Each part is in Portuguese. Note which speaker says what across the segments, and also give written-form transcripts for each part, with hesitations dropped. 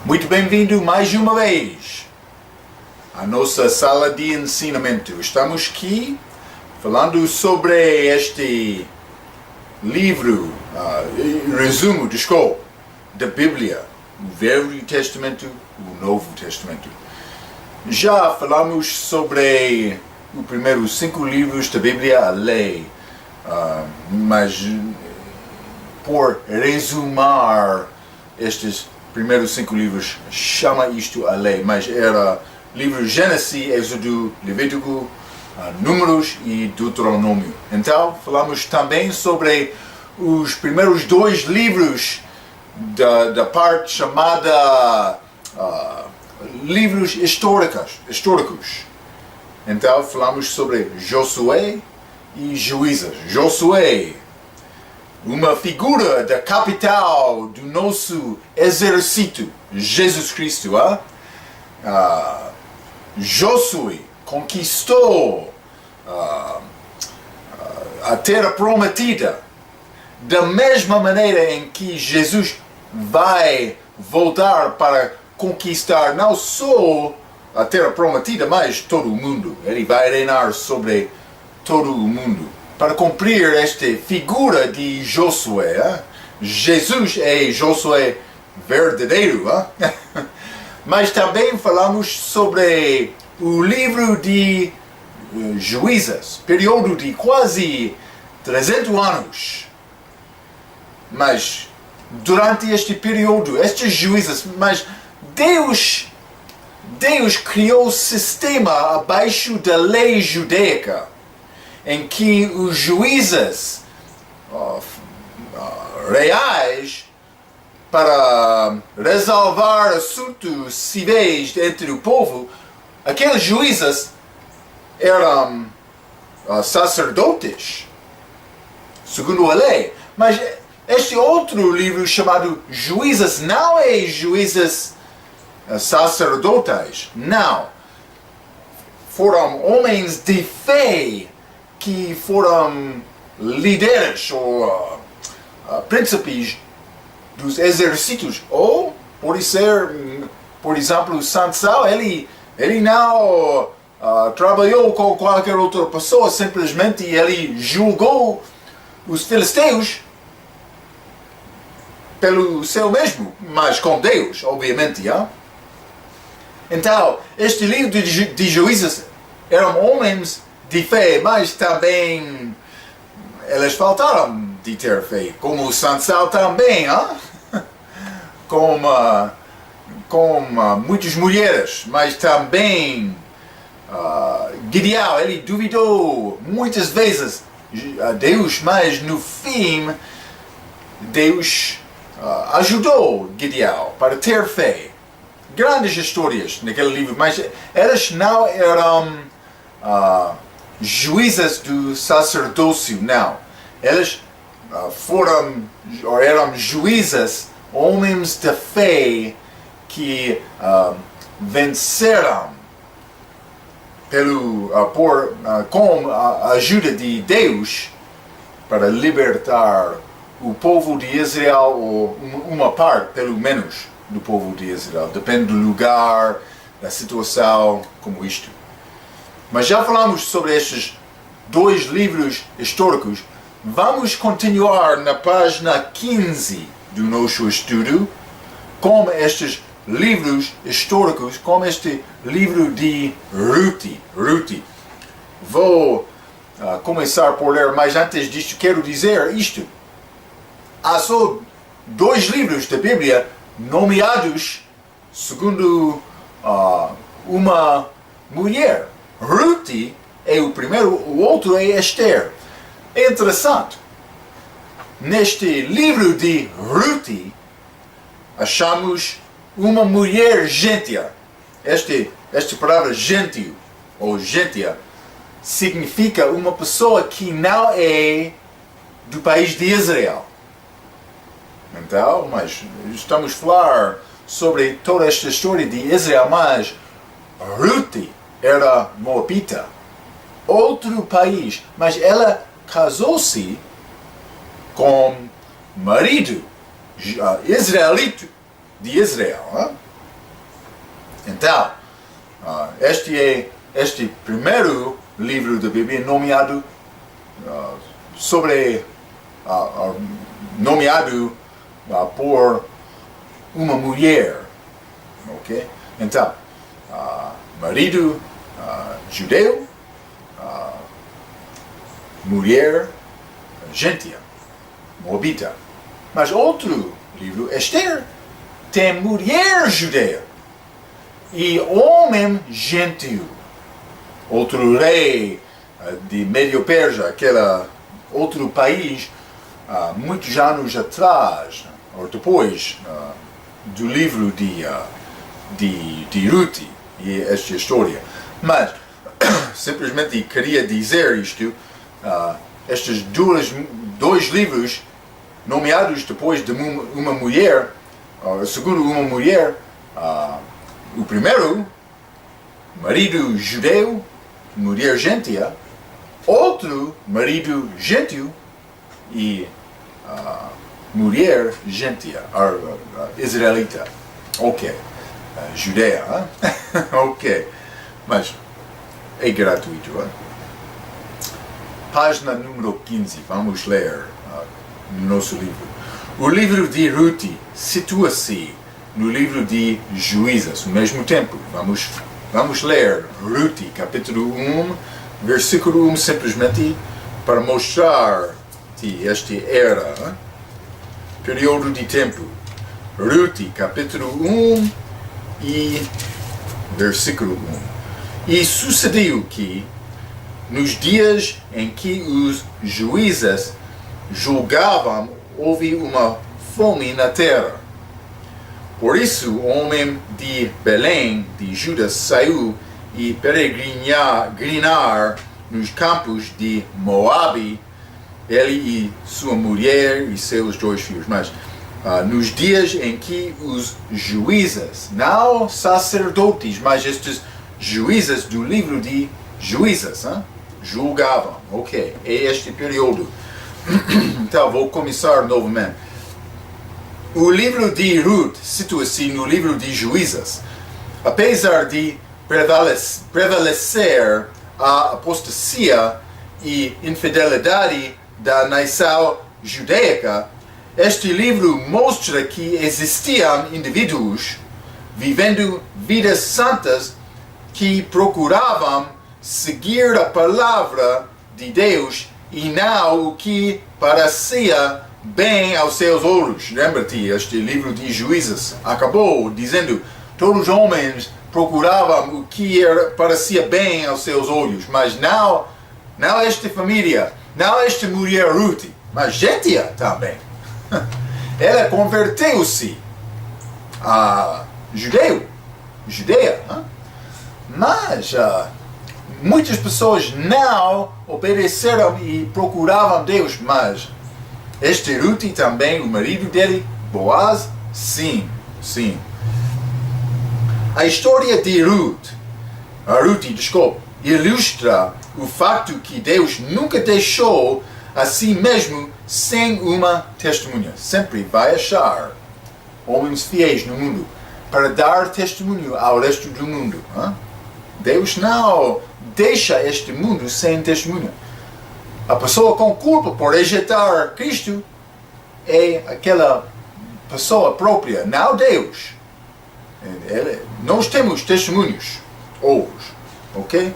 Speaker 1: Muito bem-vindo mais uma vez à nossa sala de ensinamento. Estamos aqui falando sobre este livro, resumo, desculpe, da Bíblia, o Velho Testamento, o Novo Testamento. Já falamos sobre os primeiros 5 livros da Bíblia, a lei, mas por resumir estes primeiros 5 livros, chama isto a lei, mas era livro Gênesis, Êxodo, Levítico, Números e Deuteronômio. Então, falamos também sobre os primeiros 2 livros da parte chamada livros históricos. Então, falamos sobre Josué e Juízes. Josué, uma figura da capital do nosso exército, Jesus Cristo. Josué conquistou a terra prometida da mesma maneira em que Jesus vai voltar para conquistar não só a terra prometida, mas todo o mundo. Ele vai reinar sobre todo o mundo. Para cumprir esta figura de Josué, Jesus é Josué verdadeiro. Mas também falamos sobre o livro de Juízes, período de quase 300 anos. Mas durante este período, estes juízes, mas Deus criou um sistema abaixo da lei judaica, em que os juízes reais, para resolver assuntos civis entre o povo, aqueles juízes eram sacerdotes, segundo a lei. Mas este outro livro chamado Juízes não é juízes sacerdotais, não. Foram homens de fé que foram líderes ou príncipes dos exércitos, ou pode ser, por exemplo, Sansão, ele não trabalhou com qualquer outra pessoa, simplesmente ele julgou os filisteus pelo seu mesmo, mas com Deus, obviamente. Então, este livro de Juízes eram homens de fé, mas também eles faltaram de ter fé, como Sansão também, com muitas mulheres, mas também Gideão, ele duvidou muitas vezes a Deus, mas no fim Deus ajudou Gideão para ter fé. Grandes histórias naquele livro, mas eles não eram juízes do sacerdócio, não. Eles eram juízes, homens de fé que venceram com a ajuda de Deus para libertar o povo de Israel, ou uma parte, pelo menos, do povo de Israel. Depende do lugar, da situação, como isto. Mas já falamos sobre estes 2 livros históricos. Vamos continuar na página 15 do nosso estudo com estes livros históricos, com este livro de Ruth. Vou começar por ler, mas antes disto quero dizer isto. Há só 2 livros da Bíblia nomeados segundo uma mulher. Ruth é o primeiro, o outro é Esther. É interessante. Neste livro de Ruth, achamos uma mulher gêntia. Esta palavra gentio, ou gentia, significa uma pessoa que não é do país de Israel. Então, mas estamos a falar sobre toda esta história de Israel, mas Ruth era moabita, outro país, mas ela casou-se com marido israelita de Israel. Então, este primeiro livro da Bíblia nomeado nomeado por uma mulher, ok? Então, marido judeu, mulher gentía, moabita. Mas outro livro, Esther, tem mulher judeia e homem gentio. Outro rei de Médio Persa, outro país, muitos anos atrás, ou depois do livro de Ruth e esta história. Mas, simplesmente queria dizer isto, estes dois livros, nomeados depois de uma mulher, segundo uma mulher, o primeiro, marido judeu, mulher gentía, outro, marido gentio e mulher gentía, israelita. Ok. Judeia, ok. Mas é gratuito. Página número 15, vamos ler no nosso livro. O livro de Ruth situa-se no livro de Juízes, ao mesmo tempo. Vamos ler Ruth, capítulo 1, versículo 1, simplesmente para mostrar-te este era, período de tempo. Ruth, capítulo 1 e versículo 1. E sucedeu que, nos dias em que os juízes julgavam, houve uma fome na terra. Por isso, o homem de Belém, de Judá, saiu e peregrinar nos campos de Moabe, ele e sua mulher e seus 2 filhos. Mas nos dias em que os juízes, não sacerdotes, mas estes juízes do livro de Juízes, julgavam. Ok, é este período. Então, vou começar novamente. O livro de Ruth situa-se no livro de Juízes. Apesar de prevalecer a apostasia e infidelidade da nação judaica, este livro mostra que existiam indivíduos vivendo vidas santas que procuravam seguir a palavra de Deus e não o que parecia bem aos seus olhos. Lembra-te, este livro de Juízes acabou dizendo: todos os homens procuravam o que parecia bem aos seus olhos, mas não esta família, não esta mulher Ruth, mas Gentia também. Ela converteu-se a judeia, mas muitas pessoas não obedeceram e procuravam Deus, mas este Ruth também, o marido dele, Boaz, sim. A história de Ruth, ilustra o fato que Deus nunca deixou a si mesmo sem uma testemunha. Sempre vai achar homens fiéis no mundo para dar testemunho ao resto do mundo. Deus não deixa este mundo sem testemunha. A pessoa com culpa por rejeitar Cristo é aquela pessoa própria, não Deus. Nós temos testemunhos hoje, ok?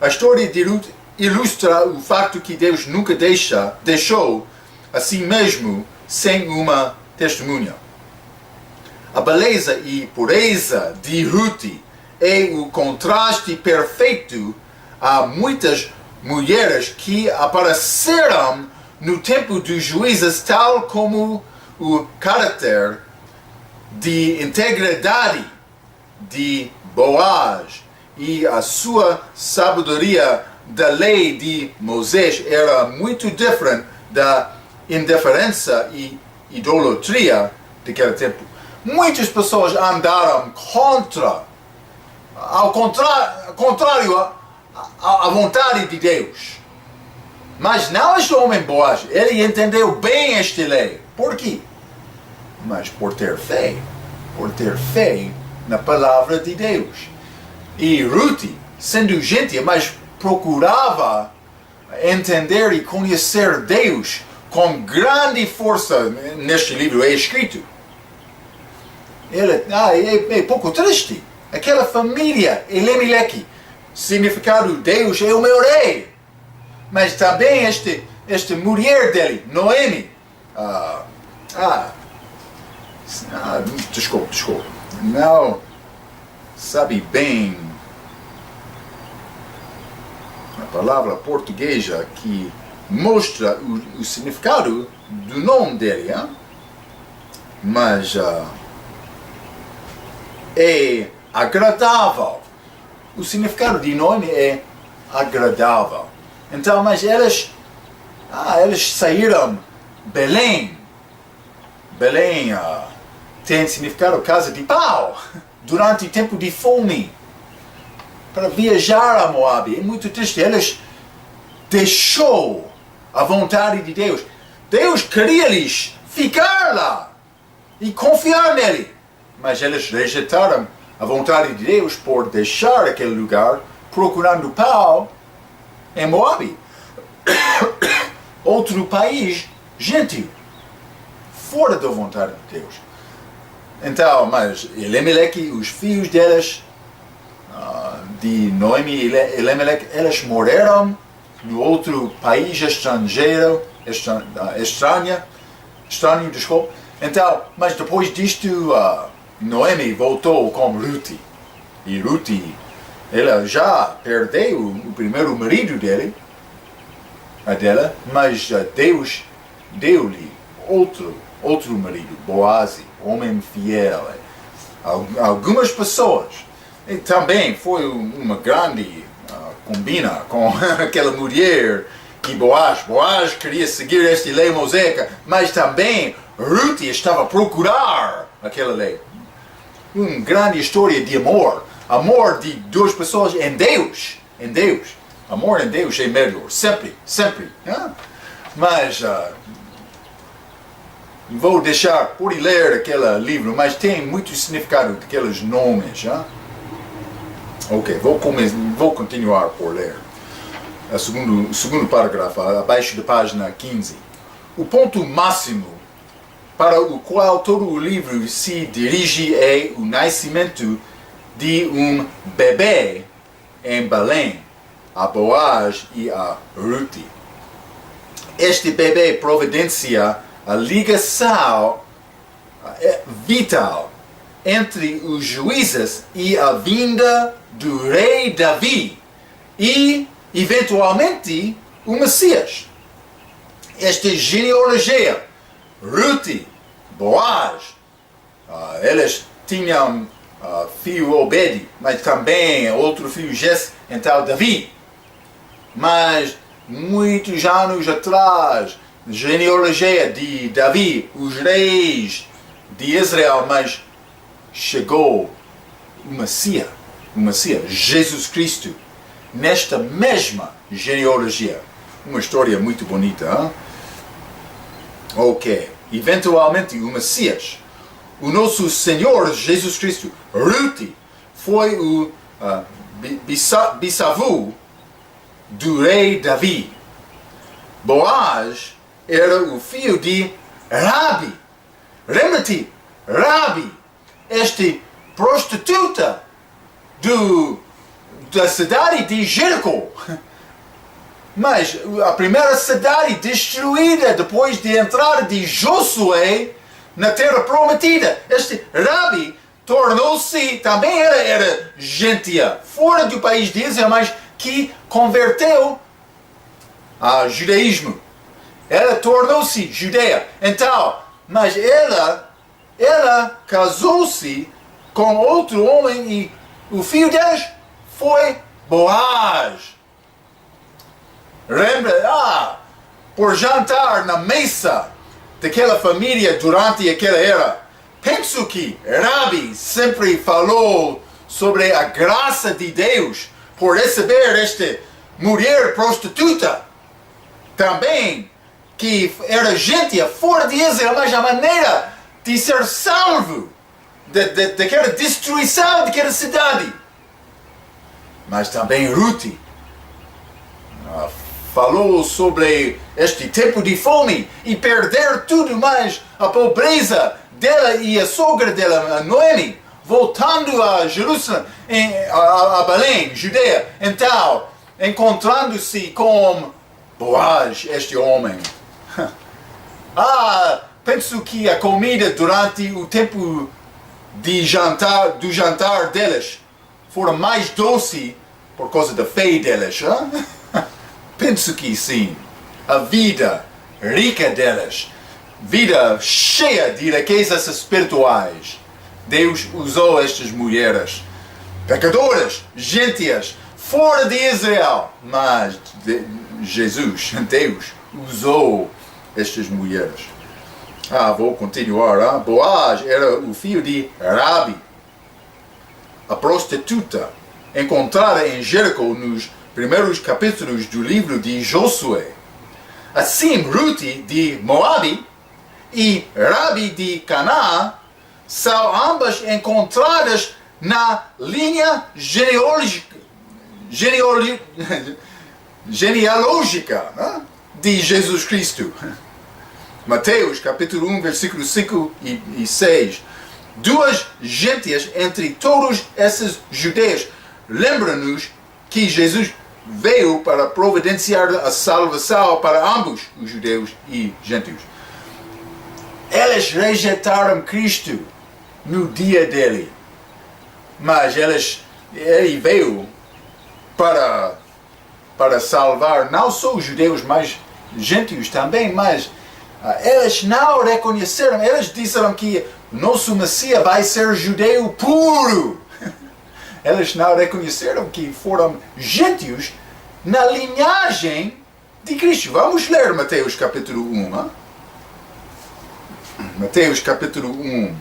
Speaker 1: A história de Ruth ilustra o fato que Deus nunca deixou a si mesmo sem uma testemunha. A beleza e pureza de Ruth é o contraste perfeito a muitas mulheres que apareceram no tempo dos juízes, tal como o caráter de integridade de Boaz e a sua sabedoria da lei de Moisés era muito diferente da indiferença e idolatria daquele tempo. Muitas pessoas andaram ao contrário à vontade de Deus. Mas não este homem Boaz, ele entendeu bem esta lei. Por quê? Mas por ter fé. por ter fé na palavra de Deus. E Ruth, sendo gentia, mas procurava entender e conhecer Deus com grande força. Neste livro é escrito. É pouco triste. Aquela família, Elimeleque, significado Deus é o meu rei. Mas também esta mulher dele, Noemi, desculpa, não sabe bem a palavra portuguesa que mostra o significado do nome dele, hein? Mas é agradável. O significado de Noemi é agradável. Então, mas elas saíram Belém. Belém tem significado casa de pau durante o tempo de fome para viajar a Moabe. É muito triste. Elas deixou a vontade de Deus. Deus queria-lhes ficar lá e confiar nele, mas elas rejeitaram a vontade de Deus por deixar aquele lugar procurando pau em Moabe, outro país gentil, fora da vontade de Deus. Então, mas Elimeleque, os filhos delas, de Noemi e Elimeleque, elas morreram no outro país estranho, desculpa. Então, mas depois disto, Noemi voltou com Ruth. E Ruth, ela já perdeu o primeiro marido dela, mas Deus deu-lhe outro marido, Boaz, homem fiel. Algumas pessoas, e também foi uma grande combina com aquela mulher e Boaz queria seguir esta lei mosaica, mas também Ruth estava a procurar aquela lei. Uma grande história de amor de duas pessoas em Deus. Amor em Deus é melhor, sempre. Mas vou deixar por ler aquele livro, mas tem muito significado daqueles nomes. Ok, vou continuar por ler. O segundo parágrafo, abaixo da página 15. O ponto máximo para o qual todo o livro se dirige é o nascimento de um bebê em Belém, a Boaz e a Ruth. Este bebê providencia a ligação vital entre os juízes e a vinda do rei Davi e, eventualmente, o Messias. Esta genealogia, Ruth, Boaz, elas tinham filho Obed, mas também outro filho Jesse, então Davi. Mas muitos anos atrás, genealogia de Davi, os reis de Israel, mas chegou o Messias, Jesus Cristo, nesta mesma genealogia. Uma história muito bonita, hein? Ok, eventualmente o Messias, o nosso Senhor Jesus Cristo. Ruth foi o bisavô do rei Davi. Boaz era o filho de Rabi. Lembra-te, Rabi, esta prostituta da cidade de Jericó. Mas a primeira cidade destruída depois de entrada de Josué na terra prometida. Este Rabi tornou-se, também era gentia, fora do país de Israel, mas que converteu ao judaísmo. Ela tornou-se judeia. Então, mas ela casou-se com outro homem e o filho deles foi Boaz. Lembra? Por jantar na mesa daquela família durante aquela era. Penso que Rabi sempre falou sobre a graça de Deus por receber esta mulher prostituta. Também que era gente fora de Israel, mas a maneira de ser salvo daquela destruição daquela cidade. Mas também Ruth falou sobre este tempo de fome e perder tudo, mas a pobreza dela e a sogra dela, a Noemi, voltando a Jerusalém, a Belém, Judeia. Então, encontrando-se com Boaz, este homem. Penso que a comida durante o tempo do jantar delas fora mais doce por causa da fé delas. Penso que sim. A vida rica delas, vida cheia de riquezas espirituais. Deus usou estas mulheres, pecadoras, gentias, fora de Israel. Mas Deus usou estas mulheres. Vou continuar. Boaz era o filho de Rabi, a prostituta, encontrada em Jericó nos primeiros capítulos do livro de Josué. Assim, Ruth de Moabe e Rabi de Canaã são ambas encontradas na linha genealógica de Jesus Cristo. Mateus capítulo 1, versículos 5 e 6. Duas gentes entre todos esses judeus lembram-nos que Jesus veio para providenciar a salvação para ambos os judeus e gentios. Elas rejeitaram Cristo no dia dele, mas ele veio para salvar não só os judeus, mas gentios também, mas elas não reconheceram, elas disseram que nosso Messias vai ser judeu puro. Elas não reconheceram que foram gentios na linhagem de Cristo. Vamos ler Mateus capítulo 1. Mateus capítulo 1.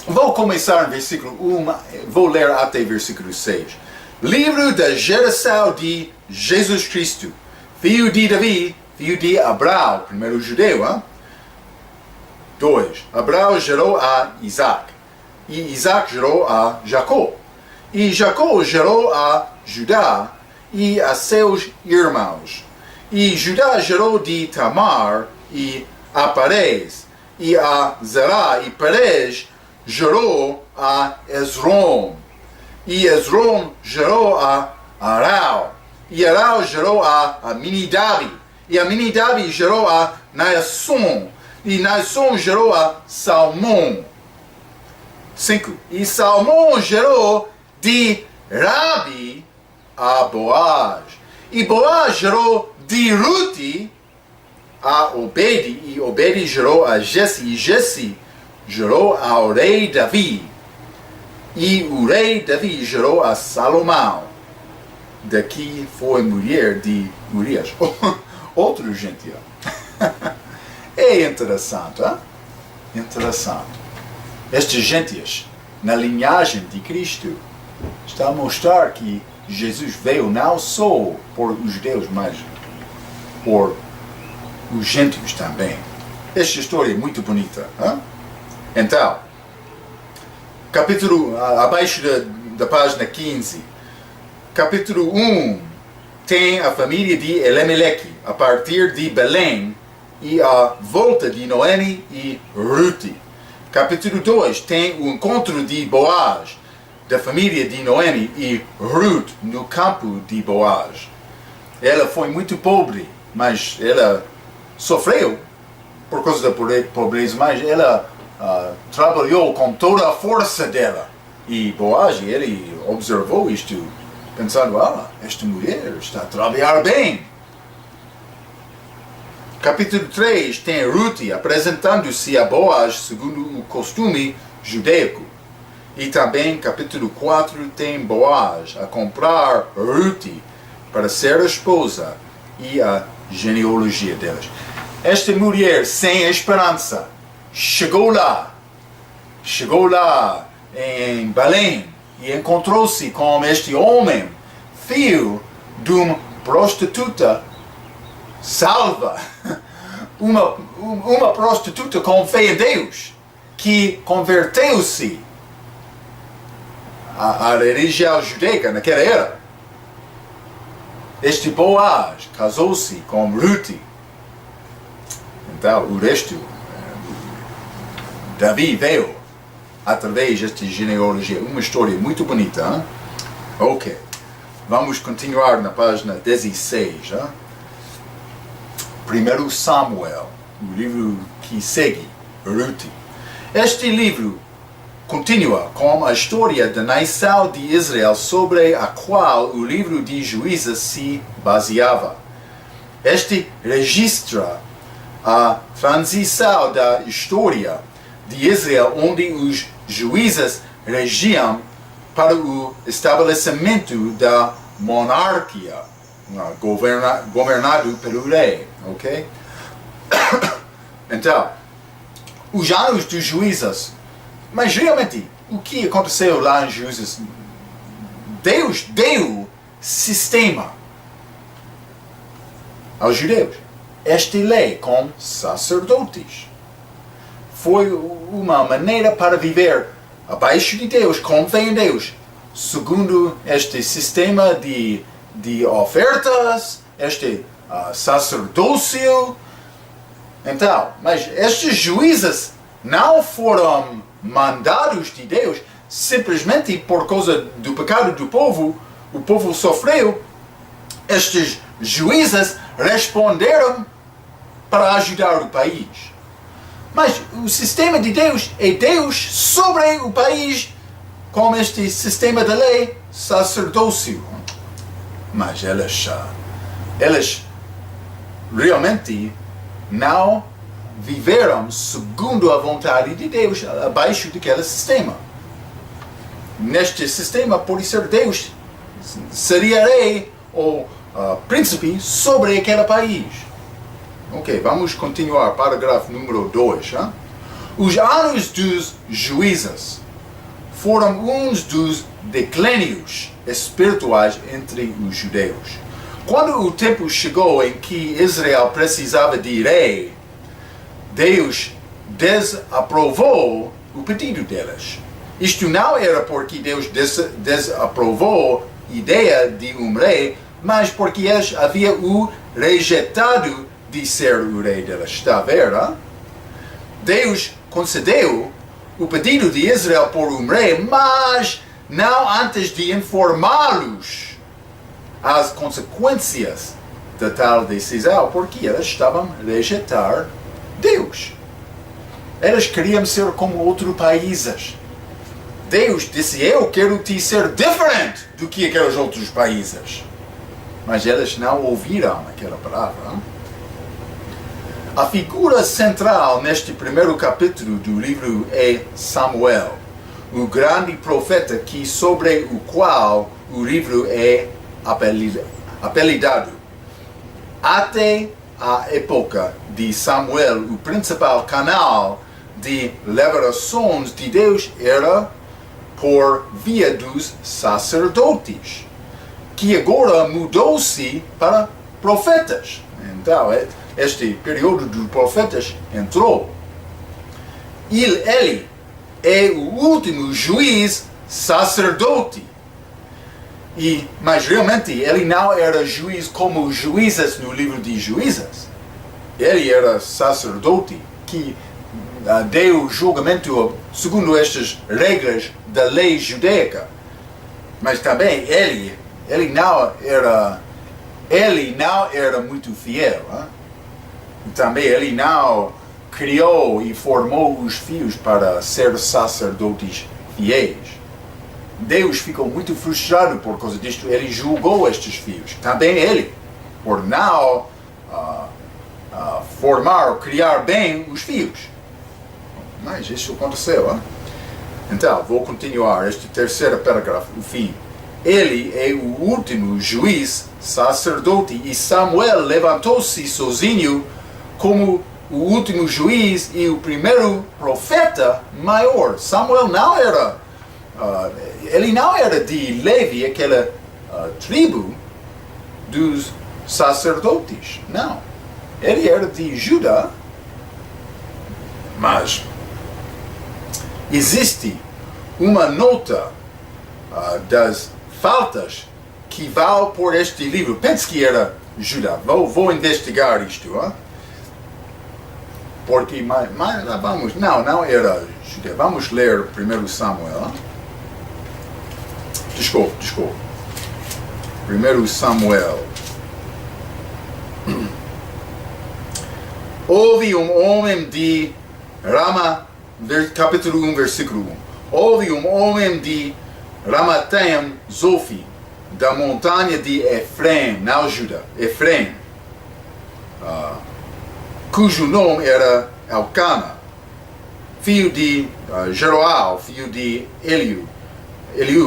Speaker 1: Vou começar no versículo 1, vou ler até versículo 6. Livro da geração de Jesus Cristo, filho de Davi, filho de Abraão, primeiro judeu. 2. Abraão gerou a Isaac, e Isaac gerou a Jacó, e Jacó gerou a Judá e a seus irmãos. E Judá gerou de Tamar e a Perez, e a Zerá, e Perez gerou a Esrom, e Esrom gerou a Arau, e Arau gerou a Aminadab, e Aminadab gerou a Naasson, e Naasson gerou a Salmão. 5. E Salmão gerou de Rabi a Boaz, e Boaz gerou de Ruth a Obed, e Obed gerou a Jesse, e Jesse gerou ao rei Davi, e o rei Davi gerou a Salomão. Daqui foi mulher de Urias, outro gentil. É interessante, hein? Interessante. Estes gentios, na linhagem de Cristo, está a mostrar que Jesus veio não só por os judeus, mas por os gentios também. Esta história é muito bonita. Hein? Então, capítulo abaixo da página 15, capítulo 1 tem a família de Elimeleque a partir de Belém e a volta de Noemi e Ruth. Capítulo 2 tem o encontro de Boaz, da família de Noemi e Ruth no campo de Boaz. Ela foi muito pobre, mas ela sofreu por causa da pobreza, mas ela trabalhou com toda a força dela. E Boaz, ele observou isto, pensando, esta mulher está a trabalhar bem. Capítulo 3 tem Ruth apresentando-se a Boaz segundo o costume judaico. E também capítulo 4 tem Boaz a comprar Ruth para ser a esposa e a genealogia delas. Esta mulher sem esperança chegou lá em Belém e encontrou-se com este homem, filho de uma prostituta salva, uma prostituta com fé em Deus. que converteu-se à religião judaica naquela era. Este Boaz casou-se com Ruth. Então, o resto, Davi veio através desta genealogia. Uma história muito bonita. Hein? Ok. Vamos continuar na página 16. Hein? 1 Samuel, o livro que segue, Ruth. Este livro continua com a história da nação de Israel sobre a qual o livro de Juízes se baseava. Este registra a transição da história de Israel, onde os juízes regiam para o estabelecimento da monarquia, governado pelo rei, ok? Então, os anos dos juízes, mas realmente, o que aconteceu lá em Juízes? Deus deu sistema aos judeus. Esta lei com sacerdotes foi uma maneira para viver abaixo de Deus, convém a Deus, segundo este sistema de ofertas, este sacerdócio. Então, mas estes juízes não foram mandados de Deus simplesmente por causa do pecado do povo. O povo sofreu. Estes juízes responderam para ajudar o país. Mas o sistema de Deus é Deus sobre o país com este sistema de lei, sacerdócio. Mas eles realmente não viveram segundo a vontade de Deus abaixo daquele sistema. Neste sistema, por ser Deus, seria rei ou príncipe sobre aquele país. Ok, vamos continuar. Parágrafo número 2. Hein? Os anos dos juízes foram uns dos declínios espirituais entre os judeus. Quando o tempo chegou em que Israel precisava de rei, Deus desaprovou o pedido deles. Isto não era porque Deus desaprovou a ideia de um rei, mas porque eles haviam o rejeitado de ser o rei deles. Está a ver? Hein? Deus concedeu o pedido de Israel por um rei, mas não antes de informá-los as consequências de tal decisão, porque eles estavam a rejeitar Deus. Eles queriam ser como outros países. Deus disse: eu quero te ser diferente do que aqueles outros países. Mas eles não ouviram aquela palavra. Hein? A figura central neste primeiro capítulo do livro é Samuel, o grande profeta sobre o qual o livro é apelidado. Até a época de Samuel, o principal canal de revelações de Deus era por via dos sacerdotes, que agora mudou-se para profetas. Então, este período dos profetas entrou. Ele é o último juiz sacerdote. Mas realmente ele não era juiz como os juízes no livro de Juízes. Ele era sacerdote que deu julgamento segundo estas regras da lei judaica. Mas também ele não era muito fiel. Hein? Também ele não criou e formou os filhos para ser sacerdotes fiéis. Deus ficou muito frustrado por causa disto. Ele julgou estes filhos. Também ele, por não formar, criar bem os filhos. Mas isso aconteceu. Hein? Então, vou continuar este terceiro parágrafo, o fim. Ele é o último juiz, sacerdote, e Samuel levantou-se sozinho como o último juiz e o primeiro profeta maior. Samuel não era, ele não era de Levi, aquela tribo dos sacerdotes, não. Ele era de Judá, mas existe uma nota das faltas que vale por este livro. Penso que era Judá. Vou investigar isto. Porque, mas vamos, não era Judá. Vamos ler 1 Samuel. Desculpe. 1 Samuel. Houve homem de Rama, capítulo 1, versículo 1. Houve homem de Ramataim Zofi, da montanha de Efraim, na Judá, Efraim, cujo nome era Elcana, filho de Jeroal, filho de Eliú,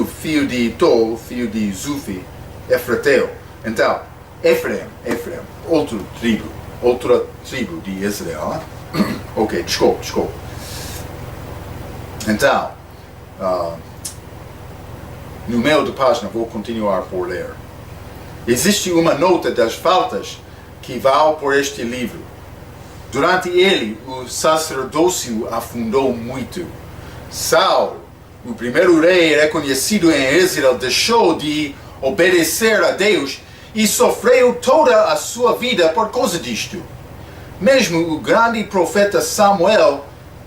Speaker 1: filho de Tol, filho de Zufi, Efrateu. Então, Efraim, outra tribo de Israel. Ok, desculpe. Então, no meio da página vou continuar por ler. Existe uma nota das faltas que vale por este livro. Durante ele, o sacerdócio afundou muito. Saul, o primeiro rei reconhecido em Israel, deixou de obedecer a Deus e sofreu toda a sua vida por causa disto. Mesmo o grande profeta Samuel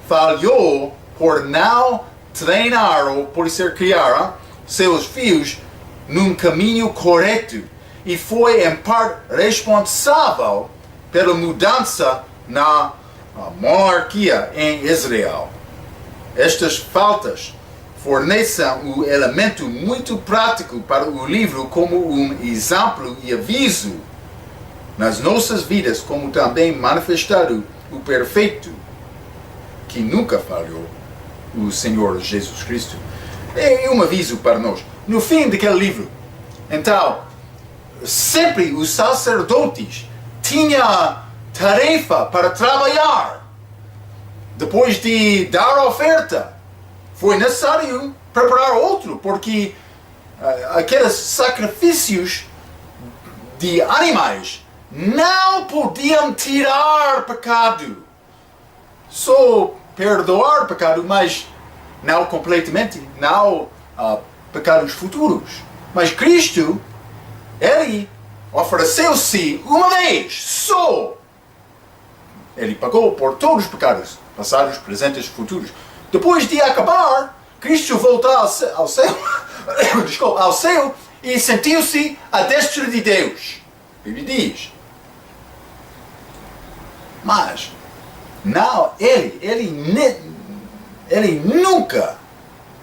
Speaker 1: falhou por não treinar ou por criar seus filhos num caminho correto e foi em parte responsável pela mudança na monarquia em Israel. Estas faltas fornecem um elemento muito prático para o livro como um exemplo e aviso nas nossas vidas, como também manifestado o perfeito que nunca falhou, o Senhor Jesus Cristo. É um aviso para nós. No fim daquele livro, então, sempre os sacerdotes tinham tarefa para trabalhar. Depois de dar a oferta, foi necessário preparar outro, porque aqueles sacrifícios de animais não podiam tirar pecado. Só perdoar pecado, mas não completamente, não pecados futuros. Mas Cristo, Ele ofereceu-se uma vez só. Ele pagou por todos os pecados, passados, presentes, futuros. Depois de acabar, Cristo voltou ao céu, ao céu e sentiu-se à destra de Deus. Ele diz. Mas, não, ele nunca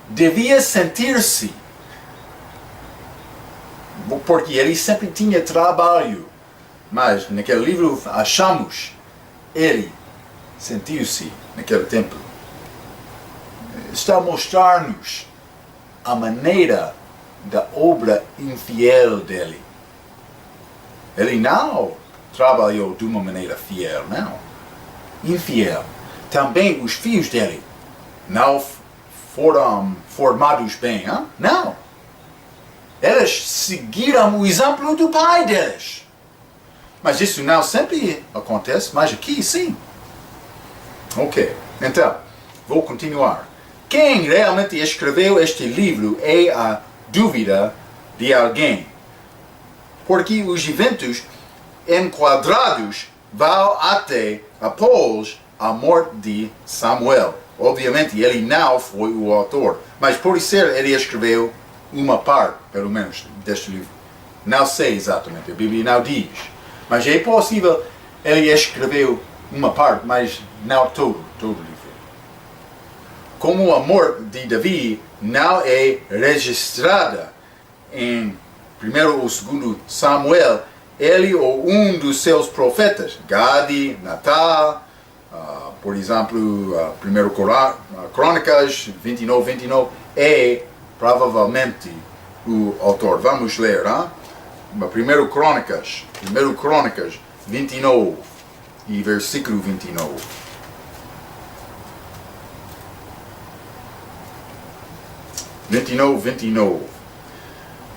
Speaker 1: devia sentir-se, porque ele sempre tinha trabalho. Mas naquele livro achamos, ele sentiu-se naquele tempo. Está a mostrar-nos a maneira da obra infiel dele. Ele não trabalhou de uma maneira fiel, não. Infiel. Também os filhos dele não foram formados bem, hein? Não. Eles seguiram o exemplo do pai deles. Mas isso não sempre acontece, mas aqui sim. Ok, então, vou continuar. Quem realmente escreveu este livro é a dúvida de alguém. Porque os eventos enquadrados vão até após a morte de Samuel. Obviamente ele não foi o autor, mas por ser ele escreveu uma parte, pelo menos, deste livro. Não sei exatamente, a Bíblia não diz. Mas é possível ele escreveu uma parte, mas não todo o livro. Como a morte de Davi não é registrada em 1 ou 2 Samuel, ele ou um dos seus profetas, Gade, Natal, por exemplo, 1 Crônicas 29, é provavelmente o autor. Vamos ler, 1 Crônicas 29 e versículo 29.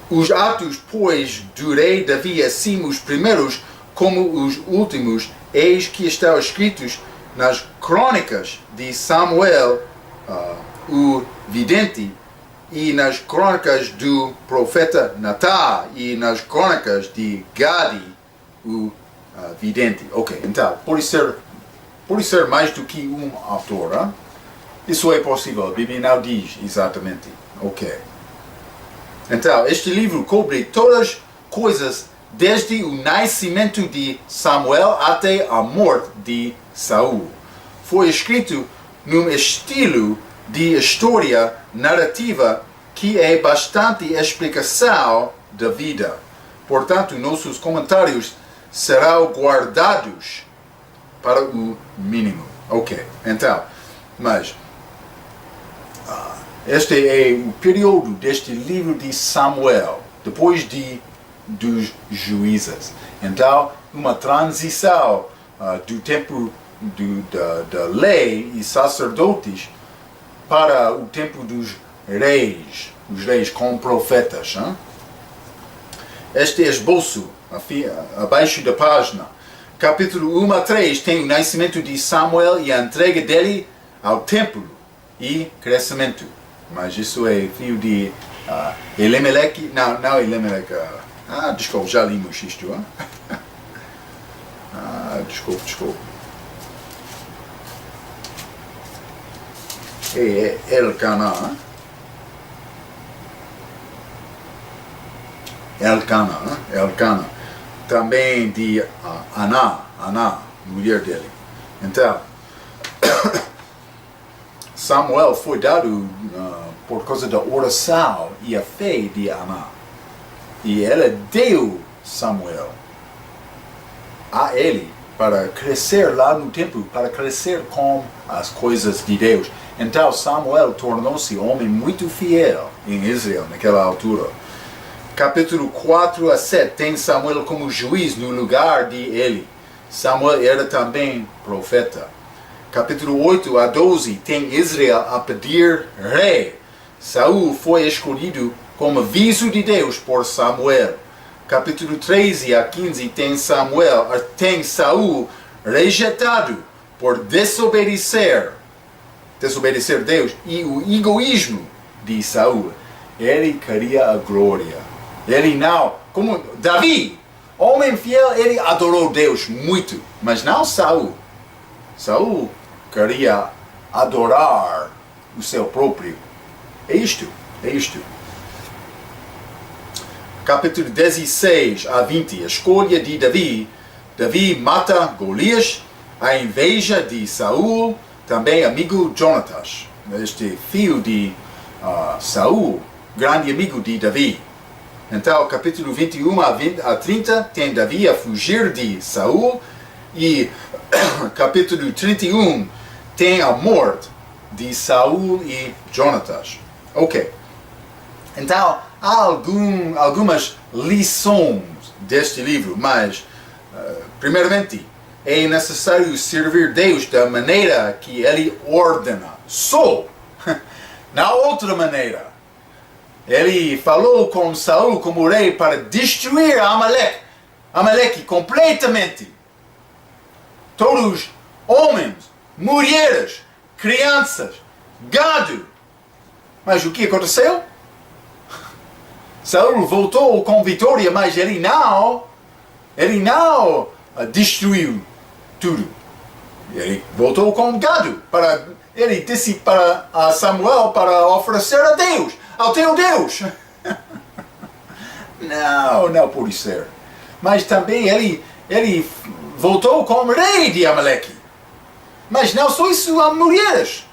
Speaker 1: Os atos, pois, do rei Davi, assim os primeiros como os últimos, eis que estão escritos nas crônicas de Samuel, o vidente, e nas crônicas do profeta Natã, e nas crônicas de Gade, o vidente. Ok, então, pode ser mais do que um autor, hein? Isso é possível, a Bíblia não diz exatamente. Ok. Então, este livro cobre todas as coisas desde o nascimento de Samuel até a morte de Saul. Foi escrito num estilo de história narrativa que é bastante explicação da vida. Portanto, nossos comentários serão guardados para o mínimo. Ok, então, mas este é o período deste livro de Samuel, depois dos juízes. Então, uma transição do tempo da lei e sacerdotes para o tempo dos reis, os reis com profetas. Hein? Este esboço, abaixo da página, capítulo 1 a 3, tem o nascimento de Samuel e a entrega dele ao templo e crescimento. Mas isso é filho de Elimeleque, não Elimeleque, desculpa, já limos isto, hein? Desculpa. É Elcana, Elcana, também de Aná, mulher dele. Então, Samuel foi dado por causa da oração e a fé de Aná. E ela deu Samuel a ele para crescer lá no templo, para crescer com as coisas de Deus. Então Samuel tornou-se homem muito fiel em Israel naquela altura. Capítulo 4 a 7 tem Samuel como juiz no lugar de Eli. Samuel era também profeta. Capítulo 8 a 12 tem Israel a pedir rei. Saul foi escolhido como aviso de Deus por Samuel. Capítulo 13 a 15 tem Saul rejeitado por desobedecer Deus e o egoísmo de Saul. Ele queria a glória. Ele não, como Davi, homem fiel, ele adorou Deus muito, mas não Saul. Saul queria adorar o seu próprio. É isto. Capítulo 16 a 20, a escolha de Davi. Davi mata Golias, a inveja de Saul, também amigo Jonatas, este filho de Saul, grande amigo de Davi. Então, capítulo 21 a 30, tem Davi a fugir de Saul, e capítulo 31 tem a morte de Saul e Jonatas. Ok. Então, há algumas lições deste livro, mas, primeiramente, é necessário servir Deus da maneira que Ele ordena. Só, na outra maneira. Ele falou com Saul como rei para destruir Amaleque completamente. Todos homens, mulheres, crianças, gado. Mas o que aconteceu? Saul voltou com vitória, mas ele não destruiu tudo. Ele voltou com gado. Ele disse para Samuel para oferecer a Deus, ao teu Deus. Não pode ser. Mas também ele voltou como rei de Amaleque. Mas não só isso, as mulheres.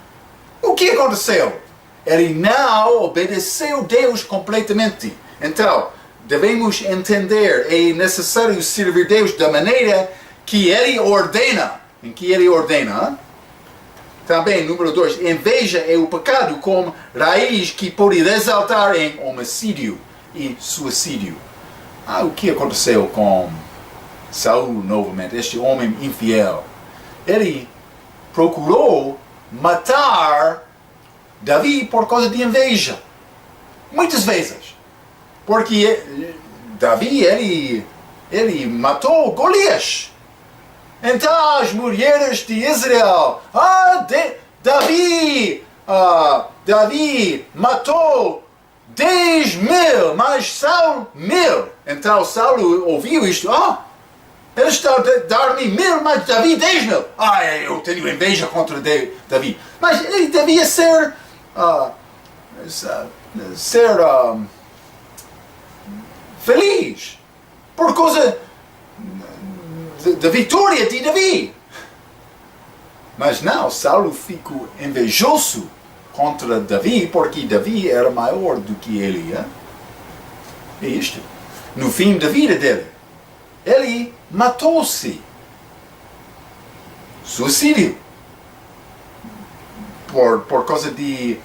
Speaker 1: O que aconteceu? Ele não obedeceu Deus completamente. Então, devemos entender, é necessário servir Deus da maneira que Ele ordena. Em que Ele ordena. Também, número 2, inveja é o pecado como raiz que pode resultar em homicídio e suicídio. O que aconteceu com Saul novamente, este homem infiel? Ele procurou matar Davi por causa de inveja. Muitas vezes. Porque Davi, ele matou Golias. Então as mulheres de Israel, Davi Davi matou 10.000, mas Saulo 1.000. Então Saulo ouviu isto. Ele está a dar-me 1.000, mas Davi 10.000. Eu tenho inveja contra Davi. Mas ele devia ser feliz por causa da vitória de Davi. Mas não, Saulo ficou invejoso contra Davi porque Davi era maior do que ele. É isto. No fim da vida dele, ele matou-se. Suicídio. Por causa de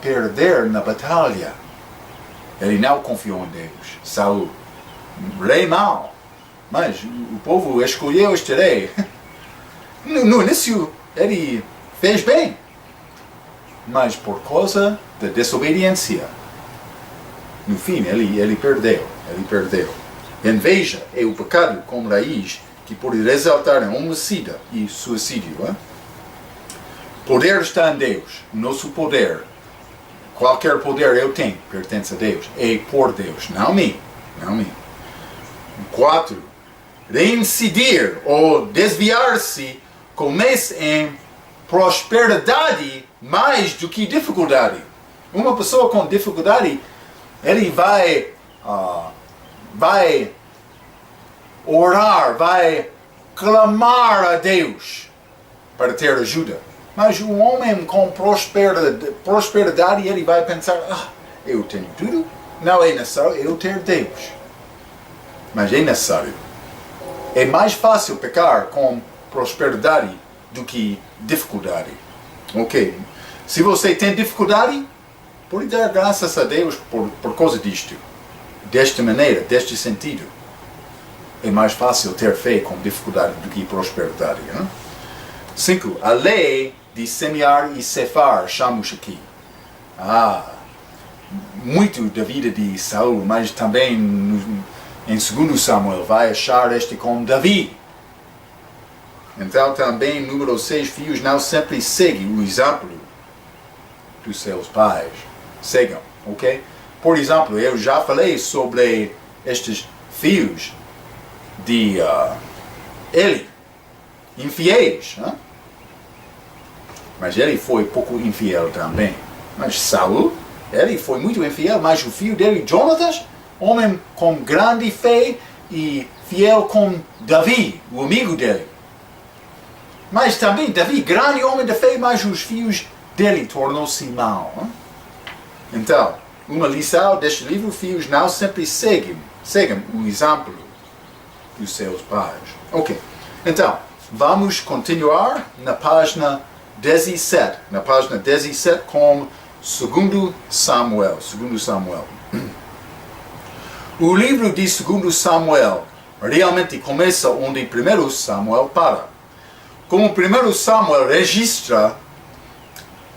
Speaker 1: perder na batalha. Ele não confiou em Deus. Saul, rei mau. Mas o povo escolheu este rei. No início, ele fez bem. Mas por causa da desobediência, no fim, ele perdeu. Inveja é o pecado com raiz que pode resultar em homicídio e suicídio. Poder está em Deus. O nosso poder, qualquer poder eu tenho, pertence a Deus. É por Deus, não a mim. 4. Reincidir ou desviar-se começa em prosperidade mais do que dificuldade. Uma pessoa com dificuldade, ele vai orar, vai clamar a Deus para ter ajuda. Mas um homem com prosperidade, ele vai pensar, eu tenho tudo, não é necessário eu ter Deus. Mas é necessário. É mais fácil pecar com prosperidade do que dificuldade. Ok? Se você tem dificuldade, pode dar graças a Deus por causa disto. Desta maneira, deste sentido. É mais fácil ter fé com dificuldade do que prosperidade. 5. A lei de semear e ceifar, chamamos aqui. Muito da vida de Saul, mas também em 2 Samuel vai achar este com Davi. Então também, número 6, filhos não sempre seguem o exemplo dos seus pais. Sigam, ok? Por exemplo, eu já falei sobre estes filhos de Eli, infiéis. Mas ele foi pouco infiel também. Mas Saul, ele foi muito infiel, mas o filho dele, Jonatas, homem com grande fé e fiel com Davi, o amigo dele. Mas também Davi, grande homem de fé, mas os filhos dele tornou-se mau. Então, uma lição deste livro, filhos não sempre seguem o exemplo dos seus pais. Ok, então, vamos continuar na página 17. Na página 17 com 2 Samuel. O livro de 2 Samuel realmente começa onde 1 Samuel para. Como 1 Samuel registra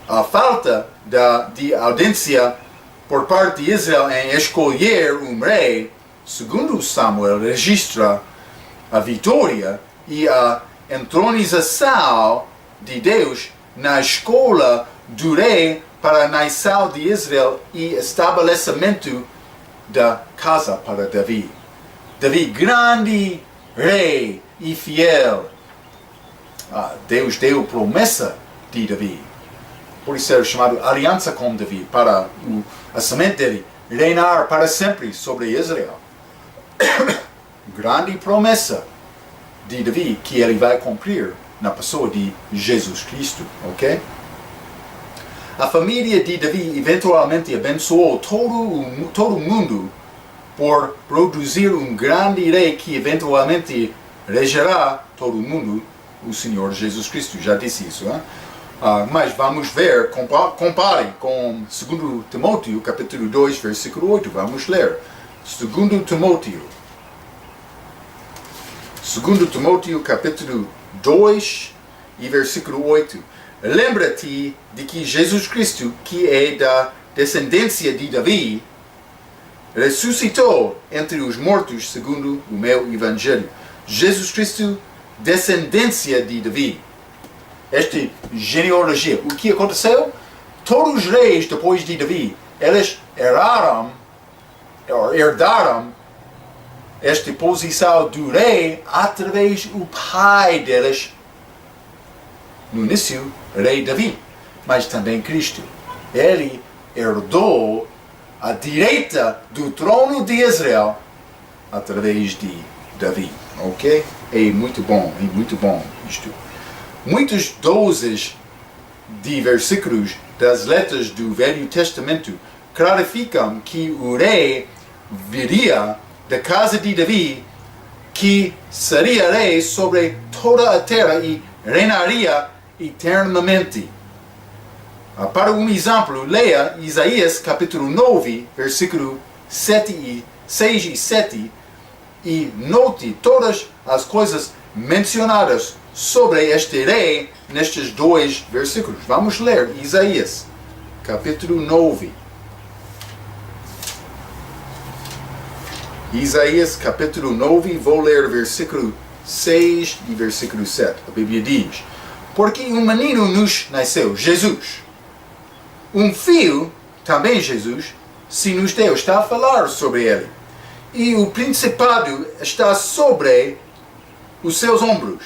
Speaker 1: a falta de audiência por parte de Israel em escolher um rei, 2 Samuel registra a vitória e a entronização de Deus na escolha do rei para a nação de Israel e estabelecimento da casa para Davi. Davi, grande rei e fiel. Deus deu promessa de Davi. Por isso é chamado aliança com Davi, para a semente dele reinar para sempre sobre Israel. Grande promessa de Davi que ele vai cumprir na pessoa de Jesus Cristo, ok? A família de Davi eventualmente abençoou todo o mundo por produzir um grande rei que eventualmente regerá todo o mundo, o Senhor Jesus Cristo. Já disse isso, mas vamos ver, compare com 2 Timóteo, capítulo 2, versículo 8. Vamos ler. 2 Timóteo, capítulo 2 e versículo 8. Lembra-te de que Jesus Cristo, que é da descendência de Davi, ressuscitou entre os mortos segundo o meu evangelho. Jesus Cristo, descendência de Davi. Esta genealogia, o que aconteceu? todos os reis depois de Davi, eles herdaram esta posição do rei através do pai deles, no início, rei Davi, mas também Cristo. Ele herdou a direita do trono de Israel através de Davi, ok? É muito bom isto. Muitos doses de versículos das letras do Velho Testamento clarificam que o rei viria da casa de Davi, que seria rei sobre toda a terra e reinaria eternamente. Para um exemplo, leia Isaías capítulo 9, versículo 6 e 7 e note todas as coisas mencionadas sobre este rei nestes dois versículos. Vamos ler Isaías capítulo 9. Isaías capítulo 9, vou ler versículo 6 e versículo 7. A Bíblia diz: porque um menino nos nasceu, Jesus. Um filho, também Jesus, se nos deu. Está a falar sobre ele. E o principado está sobre os seus ombros.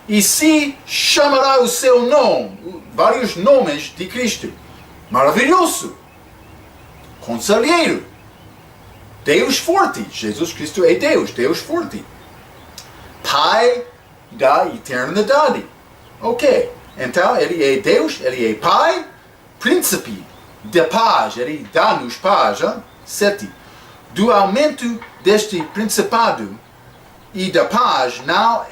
Speaker 1: E se chamará o seu nome, vários nomes de Cristo. Maravilhoso. Conselheiro. Deus forte. Jesus Cristo é Deus, Deus forte. Pai da eternidade. Ok. Então, ele é Deus, ele é Pai, príncipe de paz, ele dá-nos paz. 7. Do aumento deste principado e da paz não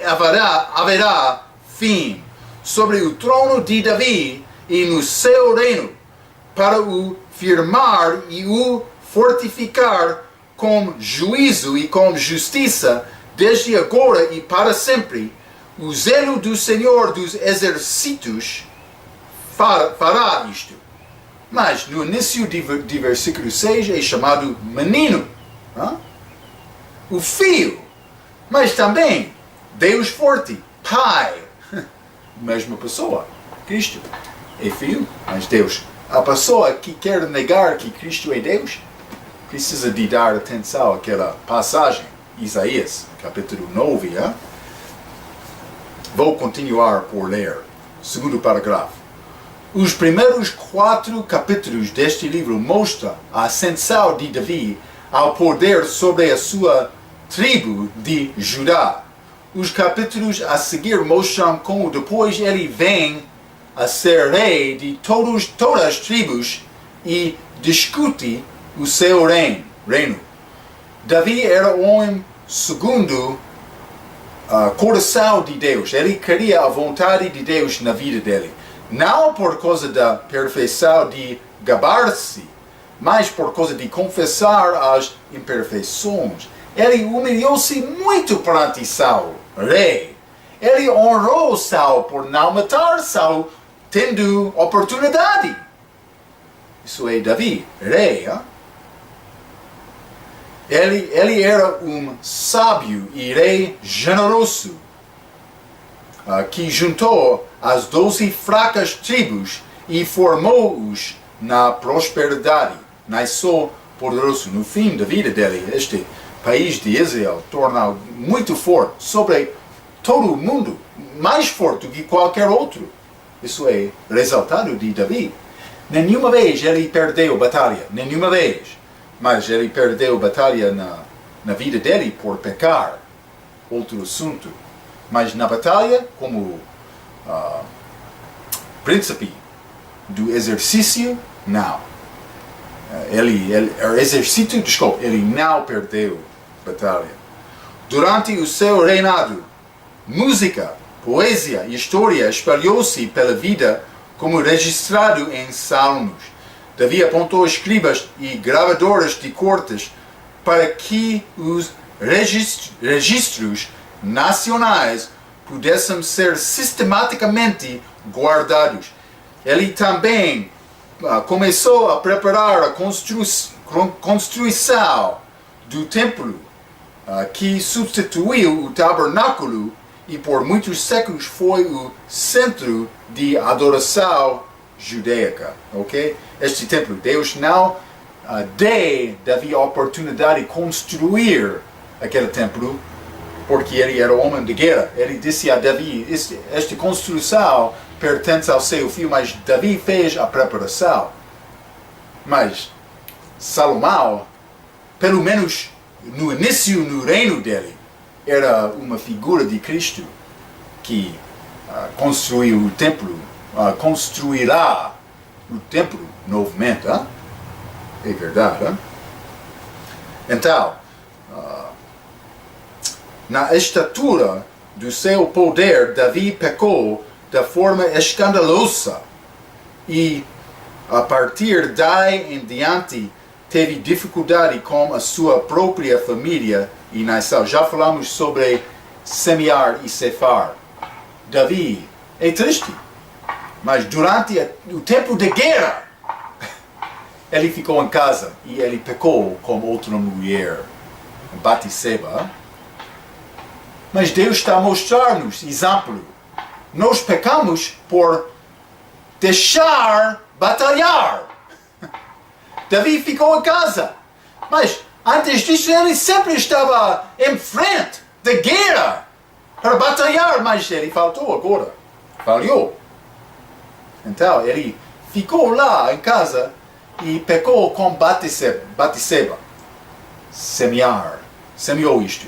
Speaker 1: haverá fim sobre o trono de Davi e no seu reino, para o firmar e o fortificar com juízo e com justiça, desde agora e para sempre. O zelo do Senhor dos exércitos fará isto. Mas no início de versículo 6 é chamado menino. O filho. Mas também Deus forte, Pai. Mesma pessoa. Cristo é filho, mas Deus. A pessoa que quer negar que Cristo é Deus precisa de dar atenção àquela passagem, Isaías, capítulo 9. Vou continuar por ler. Segundo parágrafo. Os primeiros 4 capítulos deste livro mostram a ascensão de Davi ao poder sobre a sua tribo de Judá. Os capítulos a seguir mostram como depois ele vem a ser rei de todas as tribos e discute o seu reino. Davi era um homem segundo coração de Deus. Ele queria a vontade de Deus na vida dele. Não por causa da perfeição de gabar-se, mas por causa de confessar as imperfeições. Ele humilhou-se muito perante Saul, rei. Ele honrou Saul por não matar Saul, tendo oportunidade. Isso é Davi, rei. Ele era um sábio e rei generoso, que juntou as 12 fracas tribos e formou-os na prosperidade. Nasceu poderoso. No fim da vida dele, este país de Israel torna muito forte sobre todo o mundo, mais forte do que qualquer outro. Isso é resultado de Davi. Nenhuma vez ele perdeu batalha, nenhuma vez. Mas ele perdeu batalha na vida dele por pecar. Outro assunto. Mas na batalha, como príncipe do exercício, não. Ele não perdeu batalha. Durante o seu reinado, música, poesia e história espalhou-se pela vida como registrado em salmos. Davi apontou escribas e gravadores de cortes para que os registros nacionais pudessem ser sistematicamente guardados. Ele também começou a preparar a construção do templo, que substituiu o tabernáculo e por muitos séculos foi o centro de adoração judaica, ok? Este templo, Deus não deu Davi a oportunidade de construir aquele templo, porque ele era homem de guerra. Ele disse a Davi, esta construção pertence ao seu filho, mas Davi fez a preparação. Mas Salomão, pelo menos no início, no reino dele, era uma figura de Cristo que construiu o templo, construirá o templo novamente. Hein? É verdade. Hein? Então, na estatura do seu poder, Davi pecou de forma escandalosa e, a partir daí em diante, teve dificuldade com a sua própria família e nação. Já falamos sobre semear e ceifar. Davi é triste, mas durante o tempo de guerra, ele ficou em casa e ele pecou com outra mulher, Batseba. Mas Deus está a mostrar-nos exemplo. Nós pecamos por deixar batalhar. Davi ficou em casa, mas antes disso ele sempre estava em frente da guerra para batalhar, mas ele faltou agora, falhou. Então ele ficou lá em casa e pecou com Batseba. Semeou isto.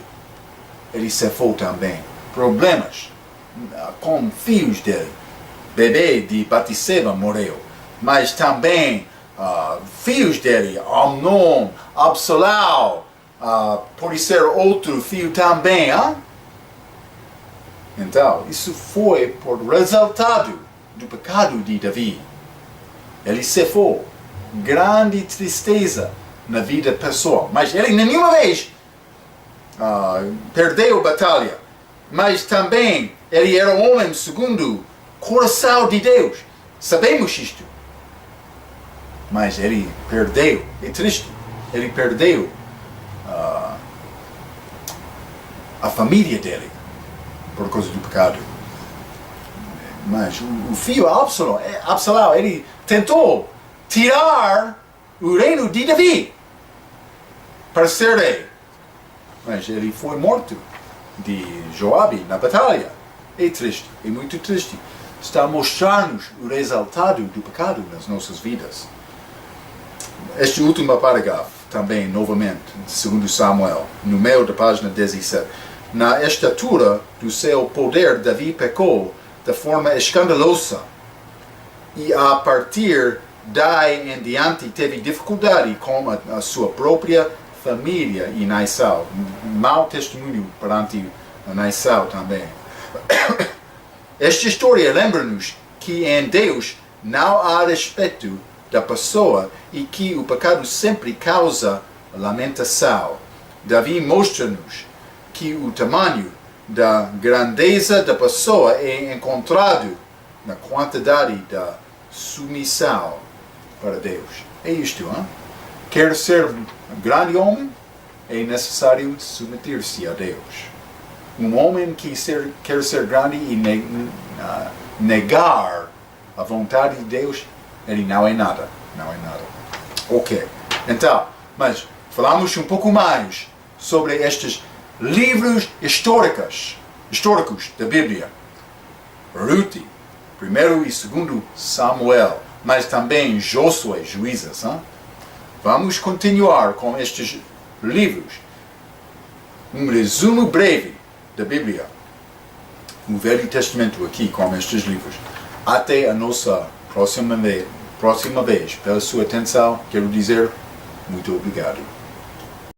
Speaker 1: Ele ceifou também. Problemas com filhos dele. Bebê de Batseba morreu, mas também filhos dele, Amnon, Absalão, pode ser outro filho também. Então, isso foi por resultado do pecado de Davi. Ele ceifou. Grande tristeza na vida pessoal. Mas ele nenhuma vez perdeu a batalha. Mas também ele era um homem segundo o coração de Deus. Sabemos isto. Mas ele perdeu. É triste. Ele perdeu a família dele por causa do pecado. Mas o filho Absalão, ele tentou tirar o reino de Davi para ser rei. Mas ele foi morto de Joabe na batalha. É triste, é muito triste. Está a mostrar-nos o resultado do pecado nas nossas vidas. Este último parágrafo, também, novamente, segundo Samuel, no meio da página 17. Na estatura do seu poder, Davi pecou de forma escandalosa. E a partir daí em diante teve dificuldade com a sua própria família e nação. Mau testemunho perante a nação também. Esta história lembra-nos que em Deus não há respeito da pessoa e que o pecado sempre causa lamentação. Davi mostra-nos que o tamanho da grandeza da pessoa é encontrado na quantidade da submissão para Deus. É isto, hein? Quer ser um grande homem? É necessário submeter-se a Deus. Um homem que quer ser grande e negar a vontade de Deus, ele não é nada. Não é nada. Ok. Então, mas falamos um pouco mais sobre estes livros históricos da Bíblia. Ruth, 1º e 2º Samuel, mas também Josué, Juízes. Hein? Vamos continuar com estes livros. Um resumo breve da Bíblia. O Velho Testamento aqui com estes livros. Até a nossa próxima vez. Pela sua atenção, quero dizer muito obrigado.